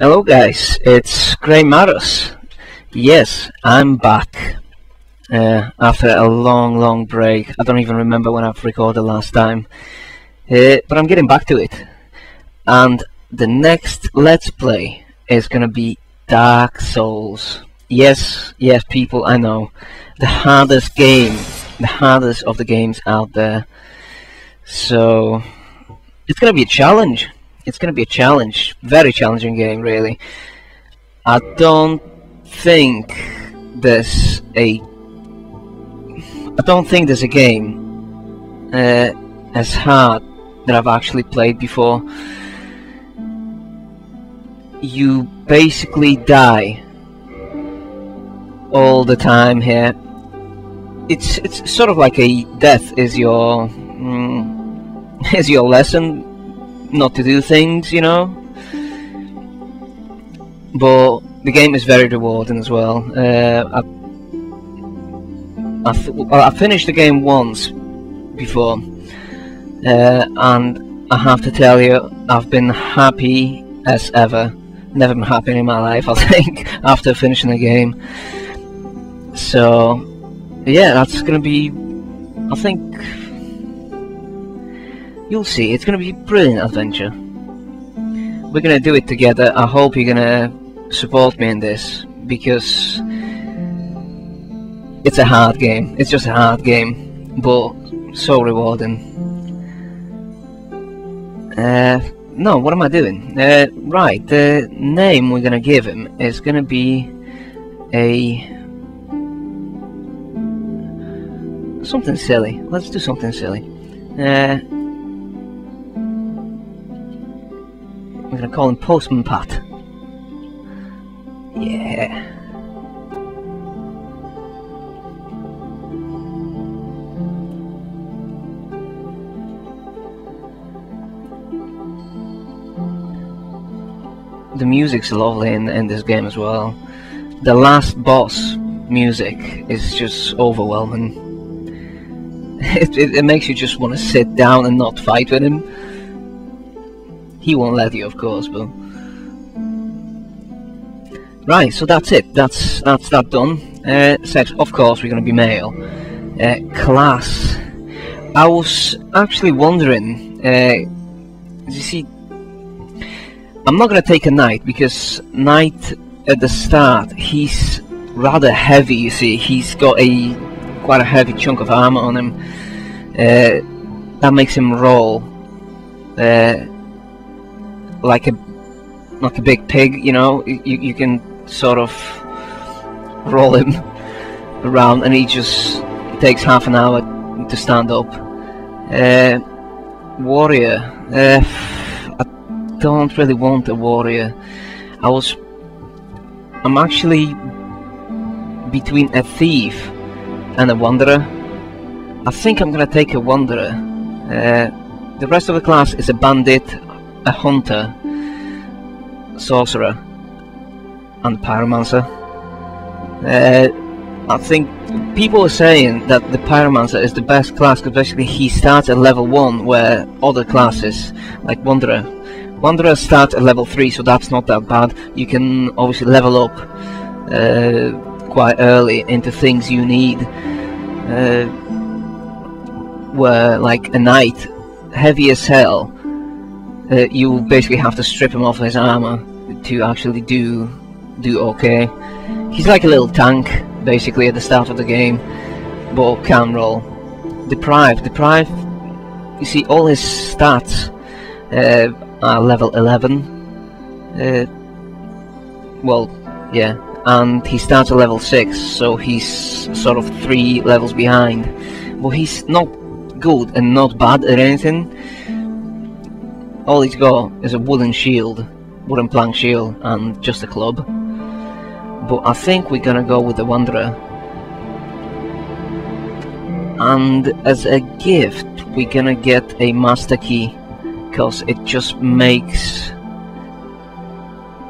Hello guys, it's greymaros. Yes, I'm back after a long break. I don't even remember when I've recorded last time, but I'm getting back to it. And the next Let's Play is gonna be Dark Souls. Yes, people, I know, the hardest game, the hardest of the games out there. So it's gonna be a challenge. It's going to be a challenge, very challenging game, really. I don't think there's a game as hard that I've actually played before. You basically die all the time here. It's sort of like a death is your lesson. Not to do things, you know, but the game is very rewarding as well. I finished the game once before, and I have to tell you, I've been happy as ever. Never been happier in my life, I think, after finishing the game. So yeah, that's gonna be, I think, you'll see, it's going to be a brilliant adventure. We're going to do it together. I hope you're going to support me in this, because it's a hard game. It's just a hard game, but so rewarding. No, what am I doing? Right, the name we're going to give him is going to be something silly. Let's do something silly. We're gonna call him Postman Pat. Yeah. The music's lovely in this game as well. The last boss music is just overwhelming. It makes you just want to sit down and not fight with him. He won't let you, of course, but right. So that's it. That's that done. Sex, of course, we're gonna be male. Class. I was actually wondering. You see, I'm not gonna take a knight, because knight at the start he's rather heavy. You see, he's got quite a heavy chunk of armor on him. That makes him roll. Like a big pig, you know. You can sort of roll him around, and he just takes half an hour to stand up. Warrior. I don't really want a warrior. I'm actually between a thief and a wanderer. I think I'm gonna take a wanderer. The rest of the class is a bandit, a hunter, sorcerer, and pyromancer. I think people are saying that the pyromancer is the best class, because basically he starts at level 1, where other classes like wanderer starts at level 3, so that's not that bad. You can obviously level up quite early into things you need, where like a knight, heavy as hell, you basically have to strip him of his armor to actually do okay. He's like a little tank, basically, at the start of the game, but can roll. Deprived, you see, all his stats are level 11. Well, yeah, and he starts at level 6, so he's sort of 3 levels behind. But he's not good and not bad at anything. All he's got is a wooden plank shield, and just a club. But I think we're gonna go with the wanderer. And as a gift, we're gonna get a master key, because it just makes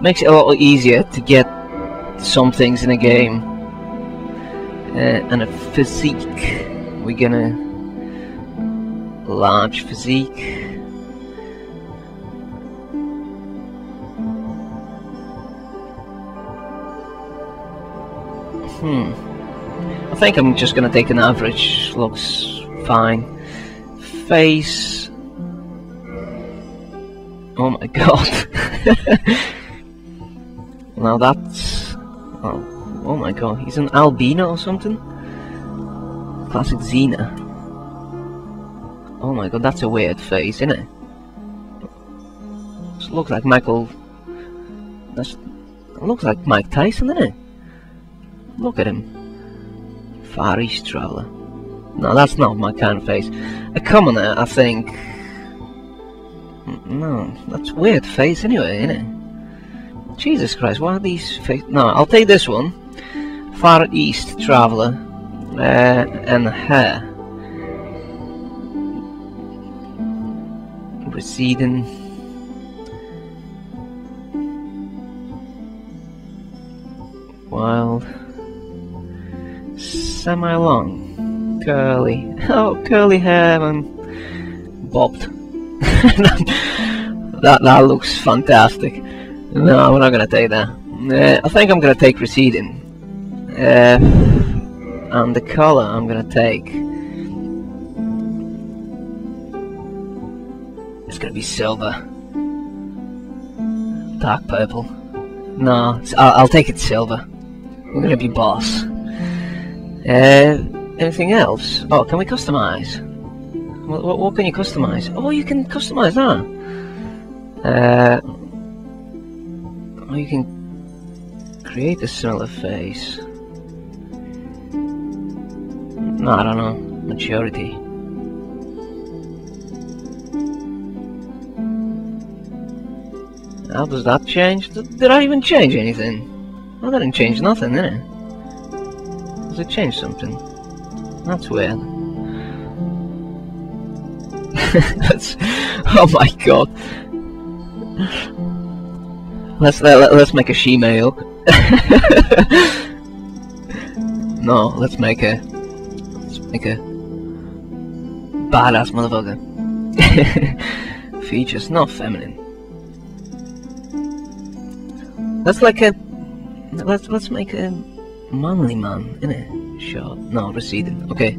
it a lot easier to get some things in a game. And a physique. We're gonna large physique. I think I'm just gonna take an average. Looks fine. Face. Oh my god. Now that's... Oh my god, he's an albino or something? Classic Xena. Oh my god, that's a weird face, isn't it? It looks like Michael... It looks like Mike Tyson, isn't it? Look at him. Far East Traveller. No, that's not my kind of face. A commoner, I think... No, that's a weird face anyway, isn't it? Jesus Christ, why are these face... No, I'll take this one. Far East Traveller. And hair. Receding. Wild. Semi-long. Curly. Oh, curly hair and bobbed. that looks fantastic. No, we're not gonna take that. I think I'm gonna take receding. And the color I'm gonna take... It's gonna be silver. Dark purple. No, I'll take it silver. We're gonna be boss. Anything else? Oh, can we customize? What can you customize? Oh, you can customize that. Oh, you can create a similar face. No, I don't know. Maturity. How does that change? Did I even change anything? I didn't change nothing, did it? Does it change something? That's weird. That's... Oh my god. Let's make a she-male. No, let's make a badass motherfucker. Features, not feminine. Let's make a manly man, innit? Short. No, receding. Okay.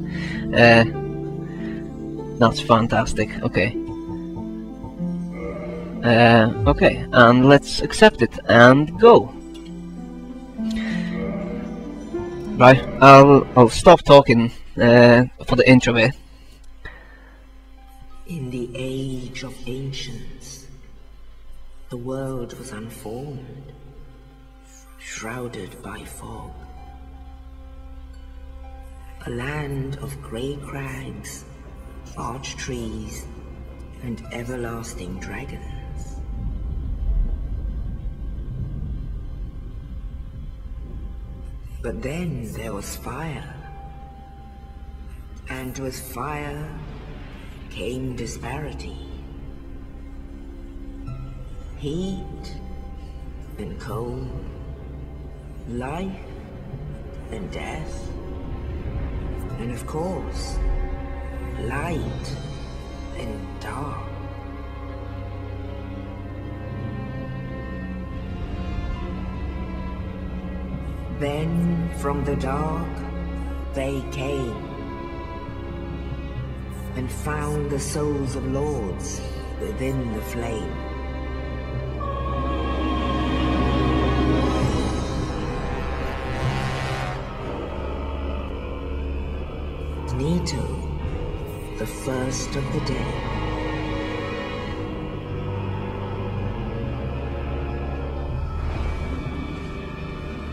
That's fantastic. Okay. Okay, and let's accept it and go. Right, I'll stop talking for the intro bit. In the age of ancients, the world was unformed, shrouded by fog. A land of grey crags, arch trees, and everlasting dragons. But then there was fire, and with fire came disparity. Heat and cold, life and death, and of course, light and dark. Then from the dark they came and found the souls of lords within the flame. Nito, the first of the day.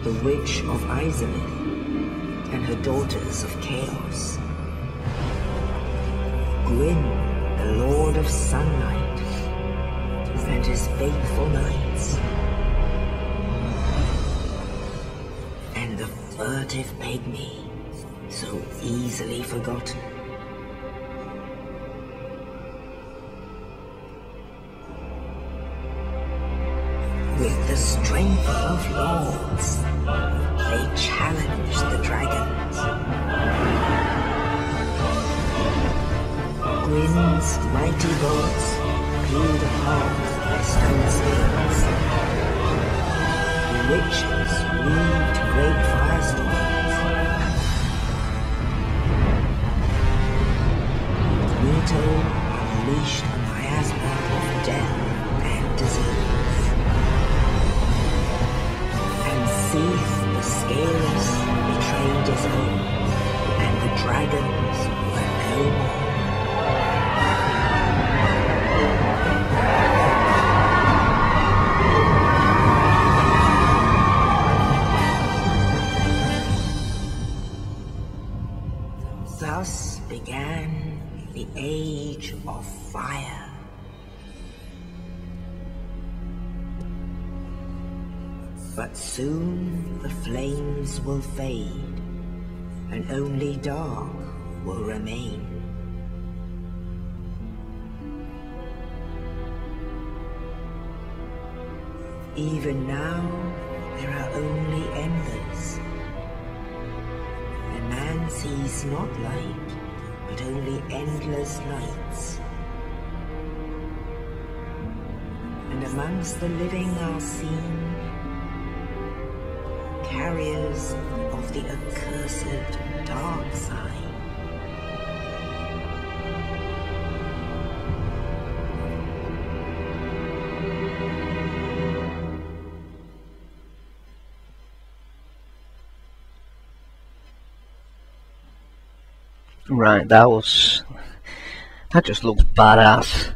The Witch of Izalith and her daughters of Chaos. Gwyn, the Lord of Sunlight, and his faithful knights. And the furtive pygmy, so easily forgotten. With the strength of lords, they challenged the dragons. Gwyn's mighty bolts peeled apart their stone spears. The witches weaved great firestorms But soon the flames will fade, and only dark will remain. Even now, there are only embers. And man sees not light, but only endless nights. And amongst the living are seen carriers of the accursed dark side. Right, that just looks badass.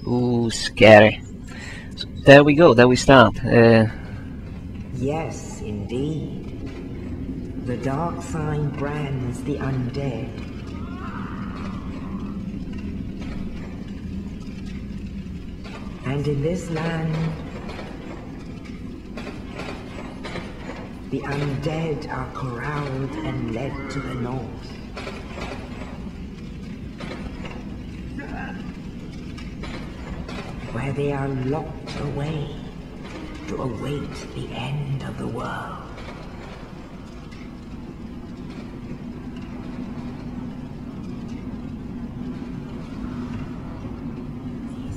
Ooh, scary. So there we go, there we start. Yes, indeed. The dark sign brands the undead. And in this land, the undead are corralled and led to the north. Where they are locked away to await the end of the world.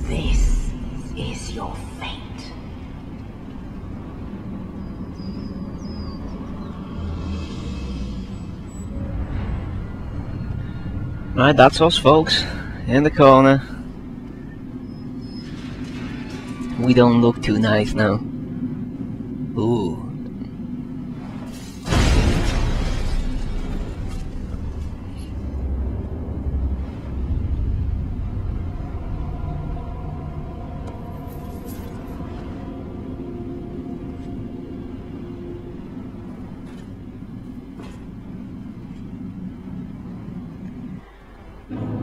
This is your fate. Right, that's us folks, in the corner. We don't look too nice now. Ooh.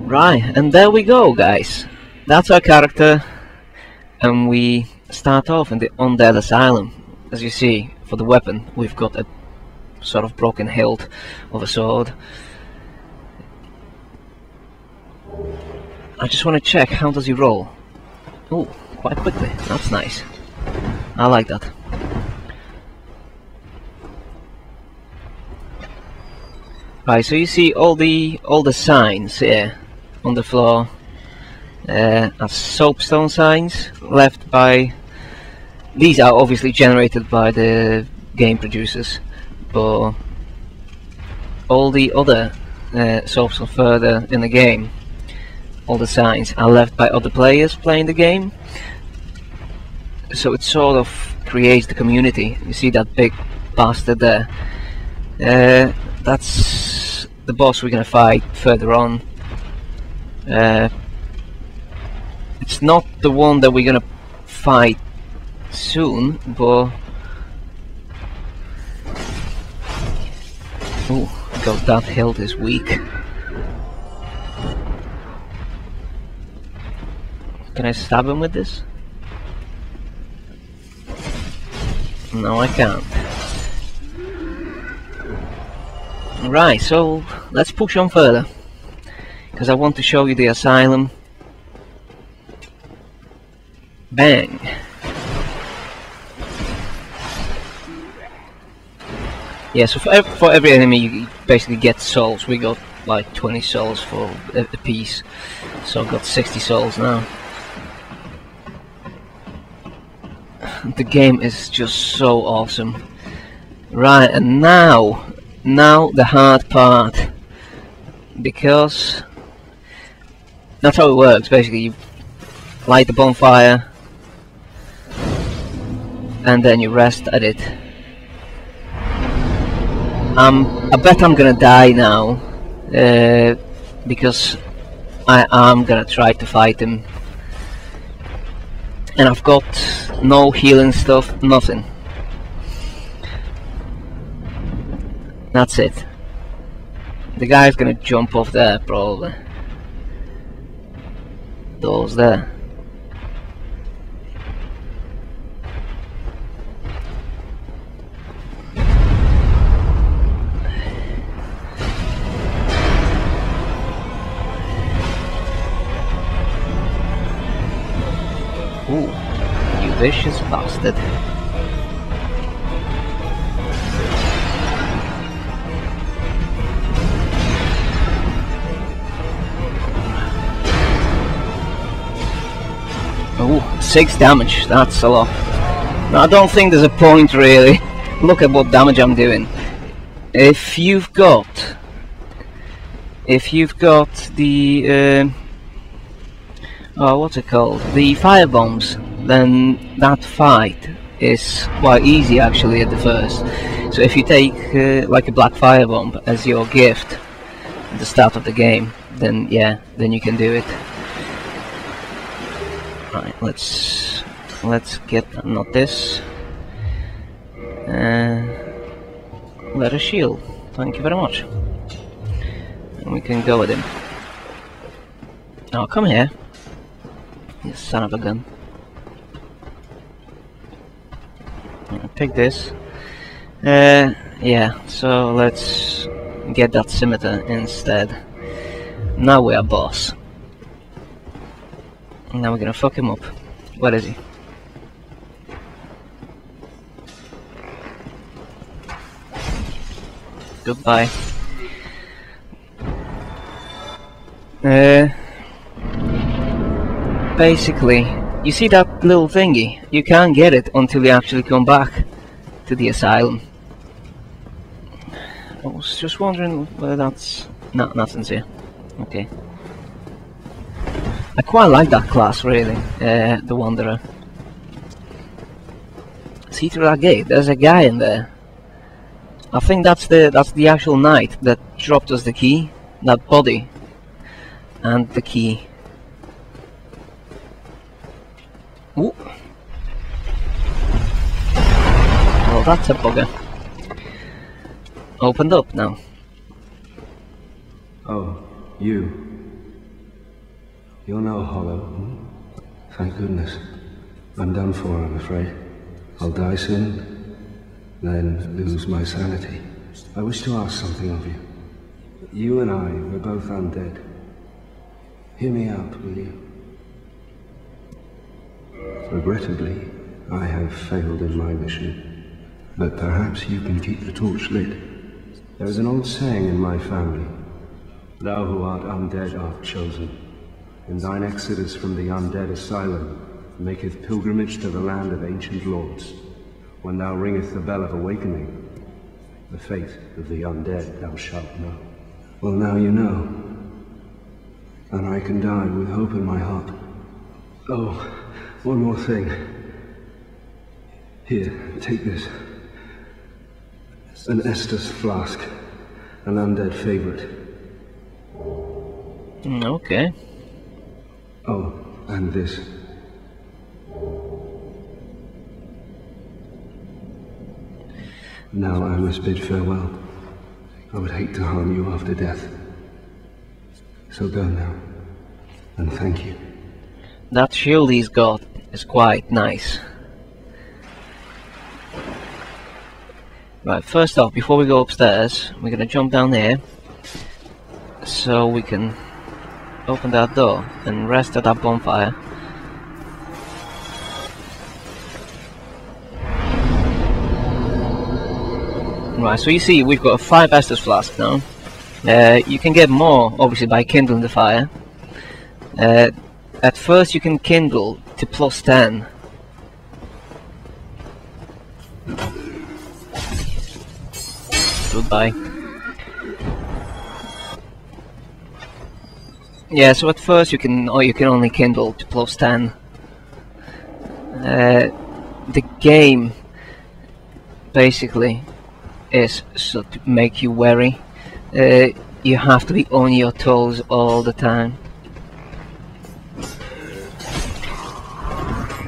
Right, and there we go, guys. That's our character. And we start off in the Undead Asylum. As you see, for the weapon, we've got a sort of broken hilt of a sword. I just want to check, how does he roll? Oh, quite quickly. That's nice. I like that. Right, so you see all the signs here on the floor. Are soapstone signs left by... These are obviously generated by the game producers, but all the other soapstone further in the game, all the signs are left by other players playing the game. So it sort of creates the community. You see that big bastard there? That's the boss we're gonna fight further on. It's not the one that we're gonna fight soon, but... Oh god, that hilt is weak. Can I stab him with this? No, I can't. Right, so let's push on further, because I want to show you the asylum. Bang! Yeah, so for every enemy you basically get souls. We got like 20 souls for a piece, so I've got 60 souls now. The game is just so awesome. Right, and now the hard part, because that's how it works. Basically, you light the bonfire and then you rest at it. I bet I'm gonna die now, because I am gonna try to fight him, and I've got no healing stuff, nothing. That's it. The guy's gonna jump off there, probably. Doors there. Ooh, you vicious bastard. Ooh, 6 damage, that's a lot. No, I don't think there's a point really. Look at what damage I'm doing. If you've got the what's it called? The fire bombs, then that fight is quite easy actually at the first. So if you take like a black fire bomb as your gift at the start of the game, then yeah, then you can do it. Right, let's get not this. Let us shield. Thank you very much. And we can go with him. Oh, come here. You son of a gun. Take this. Yeah, so let's get that scimitar instead. Now we are boss. Now we're gonna fuck him up. Where is he? Goodbye. Basically, you see that little thingy? You can't get it until you actually come back to the asylum. I was just wondering whether that's... No, nothing's here. Okay. I quite like that class, really, the Wanderer. See through that gate? There's a guy in there. I think that's the actual knight that dropped us the key, that body, and the key. Ooh. Well, that's a bugger. Opened up now. Oh, you. You're no hollow. Hmm? Thank goodness. I'm done for, I'm afraid. I'll die soon, then lose my sanity. I wish to ask something of you. You and I, we're both undead. Hear me out, will you? Regrettably, I have failed in my mission, but perhaps you can keep the torch lit. There is an old saying in my family, thou who art undead art chosen. In thine exodus from the Undead Asylum, maketh pilgrimage to the land of ancient lords. When thou ringeth the bell of awakening, the fate of the undead thou shalt know. Well, now you know, and I can die with hope in my heart. Oh, one more thing. Here, take this. An Estus flask, an undead favorite. Okay. Oh, and this. Now I must bid farewell. I would hate to harm you after death. So go now, and thank you. That shield he's got is quite nice. Right, first off, before we go upstairs, we're gonna jump down here so we can open that door and rest at that bonfire. Right, so you see we've got a 5 Estus flask now. You can get more obviously by kindling the fire. At first you can kindle to +10. Goodbye. Yeah, so at first you can only kindle to +10. The game basically is so to make you wary. You have to be on your toes all the time.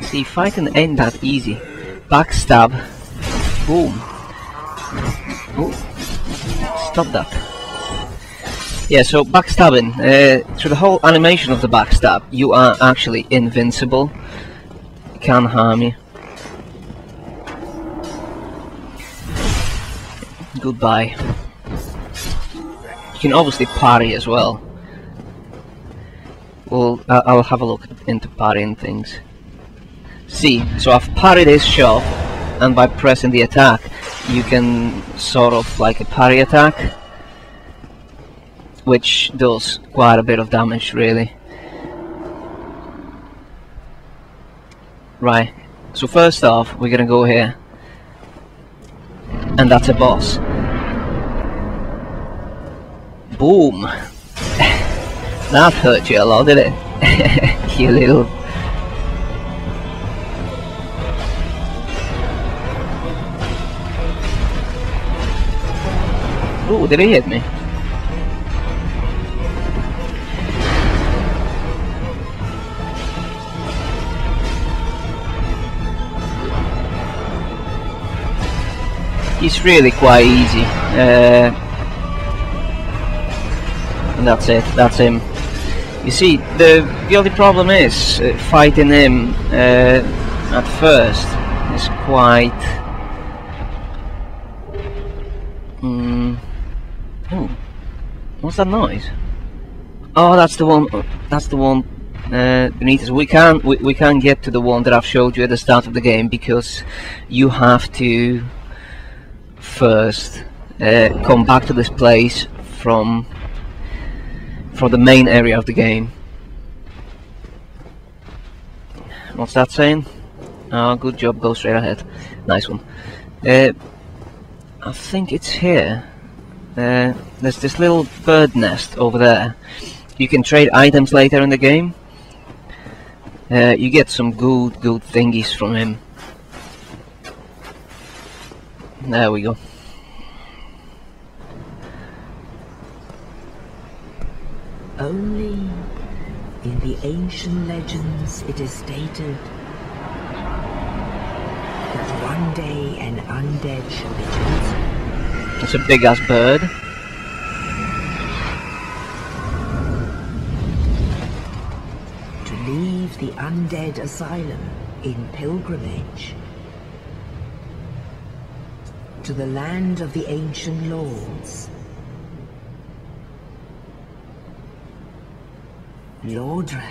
See, fighting ain't that easy. Backstab. Boom. Ooh. Stop that. Yeah, so backstabbing. Through the whole animation of the backstab, you are actually invincible. It can't harm you. Goodbye. You can obviously parry as well. Well, I'll have a look into parrying things. See, so I've parried his shot, and by pressing the attack, you can sort of like a parry attack, which does quite a bit of damage, really. Right, so first off, we're gonna go here, and that's a boss. Boom! That hurt you a lot, did it? You little... Oh, did he hit me? He's really quite easy. And that's it, that's him. You see, the only problem is fighting him at first is quite... Oh, what's that noise? Oh, that's the one. That's the one beneath us. We can't get to the one that I've showed you at the start of the game because you have to first come back to this place from the main area of the game. What's that saying? Oh, good job. Go straight ahead. Nice one. I think it's here. There's this little bird nest over there. You can trade items later in the game. You get some good thingies from him. There we go. Only in the ancient legends it is stated that one day an undead shall be chosen. That's a big ass bird. To leave the Undead Asylum in pilgrimage to the land of the ancient lords. Lordran.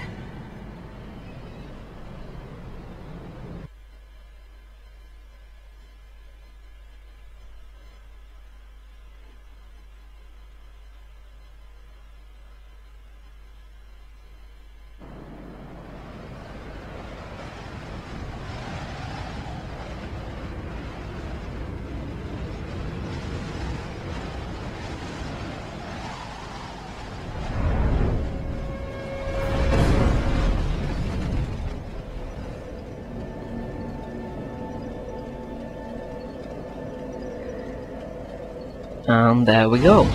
And there we go.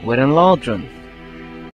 We're in Lordran.